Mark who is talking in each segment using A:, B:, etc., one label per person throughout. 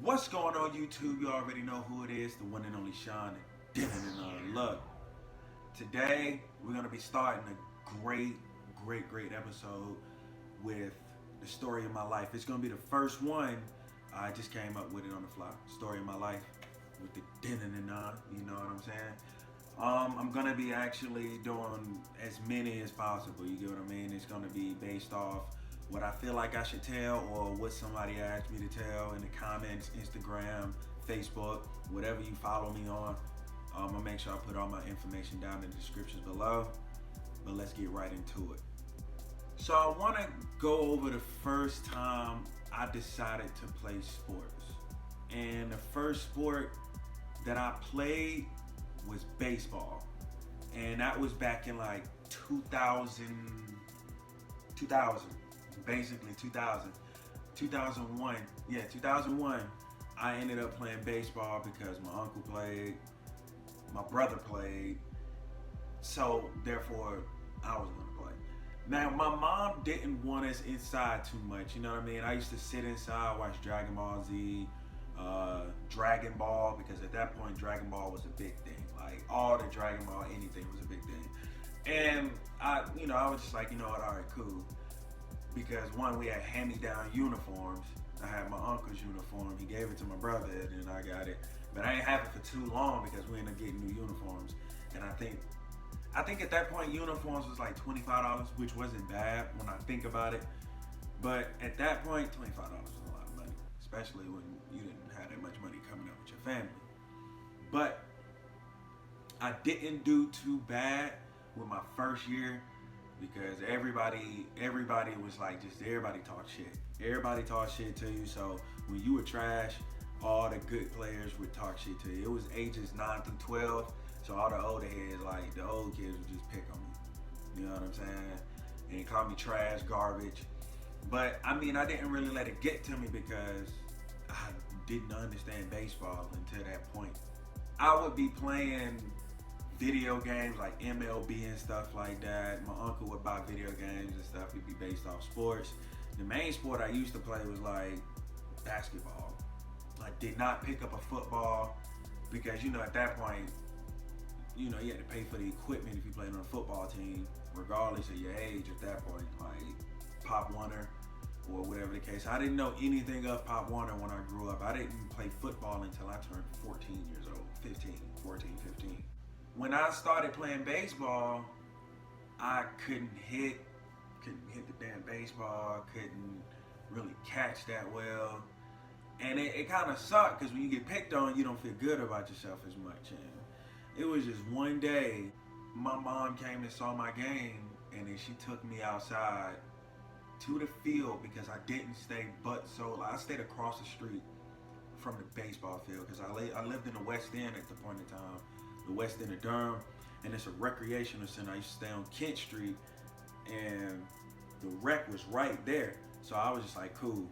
A: What's going on YouTube? You already know who it is, the one and only Sean and Look, today we're going to be starting a great episode with the story of my life. It's going to be the first one. I just came up with it on the fly. Story of my life with the you know what I'm saying? I'm going to be actually doing as many as possible. You get what I mean? It's going to be based off what I feel like I should tell or what somebody asked me to tell in the comments, Instagram, Facebook, whatever you follow me on. I'm gonna make sure I put all my information down in the descriptions below, but let's get right into it. So I wanna go over the first time I decided to play sports. And the first sport that I played was baseball. And that was back in like 2000, basically 2000, 2001. Yeah, 2001. I ended up playing baseball because my uncle played, my brother played, so therefore I was gonna play. Now my mom didn't want us inside too much, you know what I mean? I used to sit inside, watch Dragon Ball Z, Dragon Ball, because at that point Dragon Ball was a big thing. Like all the Dragon Ball, anything was a big thing. And I was just like, you know what, all right, cool. Because one, we had hand-me-down uniforms. I had my uncle's uniform. He gave it to my brother, and I got it. But I didn't have it for too long because we ended up getting new uniforms. And I think at that point uniforms was like $25, which wasn't bad when I think about it. But at that point, $25 was a lot of money, especially when you didn't have that much money coming up with your family. But I didn't do too bad with my first year, because everybody was like, everybody talked shit. Everybody talked shit to you. So when you were trash, all the good players would talk shit to you. It was ages 9 through 12. So all the older heads, like the old kids, would just pick on me. You know what I'm saying? And they called me trash, garbage. But I mean, I didn't really let it get to me because I didn't understand baseball until that point. I would be playing video games like MLB and stuff like that. My uncle would buy video games and stuff. It'd be based off sports. The main sport I used to play was like basketball. I did not pick up a football because, at that point, you had to pay for the equipment if you played on a football team, regardless of your age at that point, like Pop Warner or whatever the case. I didn't know anything of Pop Warner when I grew up. I didn't play football until I turned 14 years old, 14, 15. When I started playing baseball, I couldn't hit the damn baseball, couldn't really catch that well. And it kind of sucked because when you get picked on, you don't feel good about yourself as much. And it was just one day, my mom came and saw my game, and then she took me outside to the field because I didn't stay I stayed across the street from the baseball field because I lived in the West End at the point in time. The West End of Durham, and it's a recreational center. I used to stay on Kent Street, and the rec was right there. So I was just like, cool,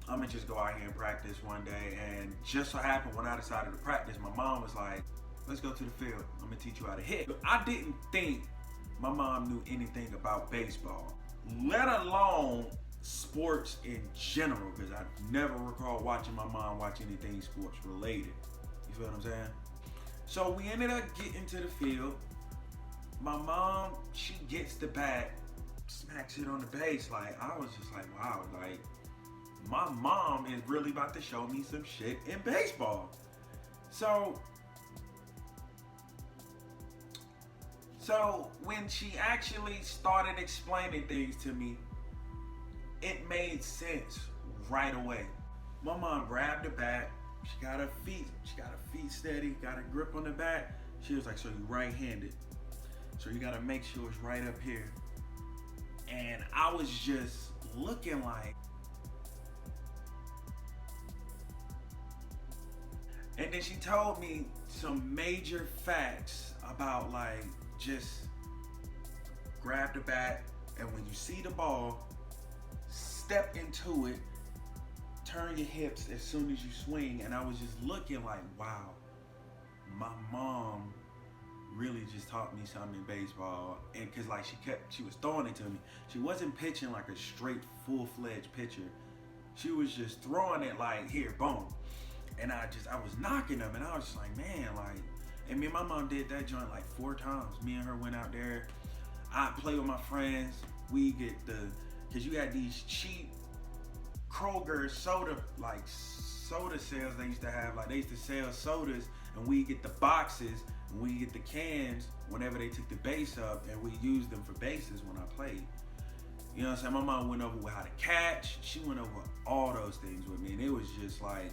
A: I'm gonna just go out here and practice one day. And just so happened when I decided to practice, my mom was like, let's go to the field. I'm gonna teach you how to hit. But I didn't think my mom knew anything about baseball, let alone sports in general, because I never recall watching my mom watch anything sports related. You feel what I'm saying? So we ended up getting to the field. My mom, she gets the bat, smacks it on the base. Like, I was just like, wow, like, my mom is really about to show me some shit in baseball. So when she actually started explaining things to me, it made sense right away. My mom grabbed the bat. She got her feet steady, got her grip on the bat. She was like, so you right-handed. So you gotta make sure it's right up here. And I was just looking like, and then she told me some major facts about like, just grab the bat, and when you see the ball, step into it, turn your hips as soon as you swing. And I was just looking like, wow, my mom really just taught me something in baseball. And cause like she was throwing it to me. She wasn't pitching like a straight full-fledged pitcher. She was just throwing it like, here, boom. And I was knocking them, and I was just like, man, like, and me and my mom did that joint like 4 times. Me and her went out there. I play with my friends. We get cause you had these cheap Kroger soda, like soda sales they used to have. Like they used to sell sodas, and we get the boxes, and we get the cans whenever they took the base up, and we used them for bases when I played. You know what I'm saying? My mom went over with how to catch. She went over all those things with me, and it was just like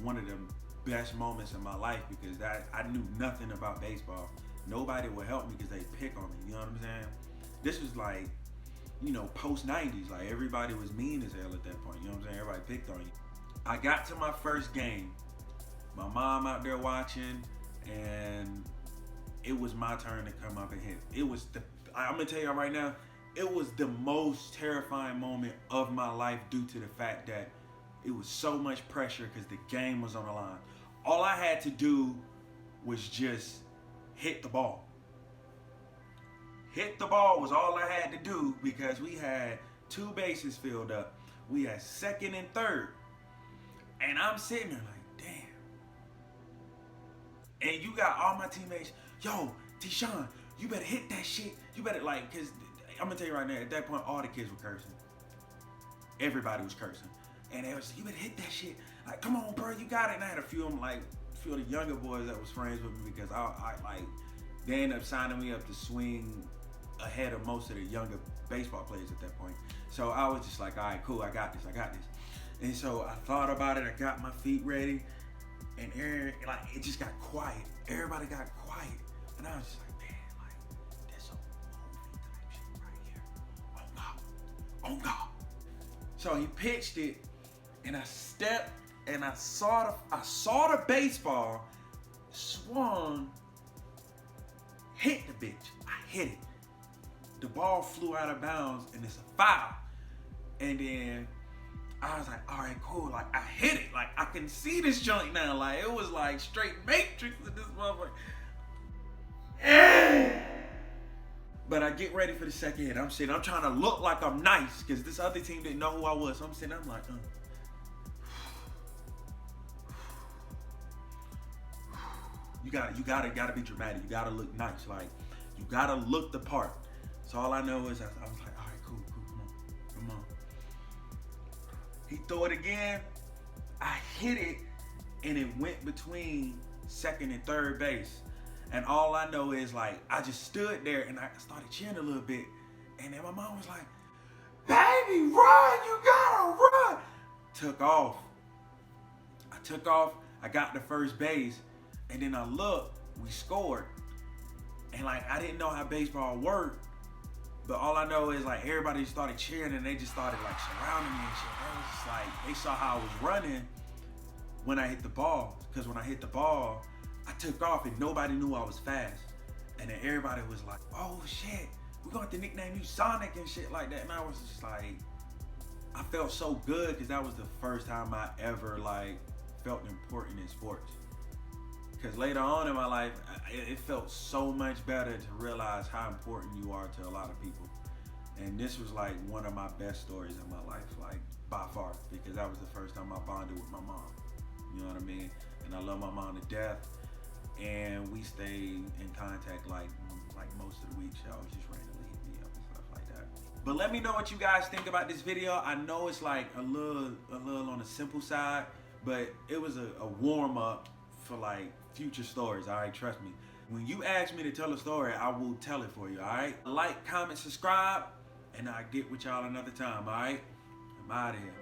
A: one of the best moments in my life, because I knew nothing about baseball. Nobody would help me because they pick on me. You know what I'm saying? This was like, you know, post 90s. Like everybody was mean as hell at that point. You know what I'm saying? Everybody picked on you. I got to my first game. My mom out there watching, and it was my turn to come up and hit. I'm gonna tell y'all right now, it was the most terrifying moment of my life due to the fact that it was so much pressure because the game was on the line. All I had to do was just hit the ball. Hit the ball was all I had to do, because we had 2 bases filled up. We had second and third. And I'm sitting there like, damn. And you got all my teammates, yo, T-Sean, you better hit that shit. You better, like, because I'm going to tell you right now, at that point, all the kids were cursing. Everybody was cursing. And they was, you better hit that shit. Like, come on, bro, you got it. And I had a few of them, like, a few of the younger boys that was friends with me, because I like, they ended up signing me up to swing ahead of most of the younger baseball players at that point. So I was just like, all right, cool, I got this. And so I thought about it, I got my feet ready, and it just got quiet. Everybody got quiet. And I was just like, man, like, that's a movie type shit right here. On God. So he pitched it, and I stepped, and I saw the baseball, swung, hit the bitch. I hit it. The ball flew out of bounds, and it's a foul. And then I was like, all right, cool. Like, I hit it. Like, I can see this joint now. Like, it was like straight Matrix in this motherfucker. But I get ready for the second hit. I'm trying to look like I'm nice, because this other team didn't know who I was. So I'm sitting, I'm like, You gotta be dramatic. You gotta look nice. Like, you gotta look the part. So all I know is I was like, all right, cool, come on. He threw it again. I hit it, and it went between second and third base. And all I know is, like, I just stood there, and I started cheering a little bit. And then my mom was like, baby, run, you gotta run. Took off. I got to first base, and then I looked, we scored. And like, I didn't know how baseball worked, but all I know is like everybody started cheering, and they just started like surrounding me and shit. They was just like, they saw how I was running when I hit the ball. Because when I hit the ball, I took off and nobody knew I was fast. And then everybody was like, oh shit, we're going to nickname you Sonic and shit like that. And I was just like, I felt so good, because that was the first time I ever like felt important in sports. Because later on in my life, it felt so much better to realize how important you are to a lot of people. And this was like one of my best stories in my life, like by far, because that was the first time I bonded with my mom. You know what I mean? And I love my mom to death. And we stayed in contact like most of the week. She always just randomly hit me up and stuff like that. But let me know what you guys think about this video. I know it's like a little on the simple side, but it was a warm up for like future stories, all right? Trust me. When you ask me to tell a story, I will tell it for you, all right? Like, comment, subscribe, and I'll get with y'all another time, all right? I'm out of here.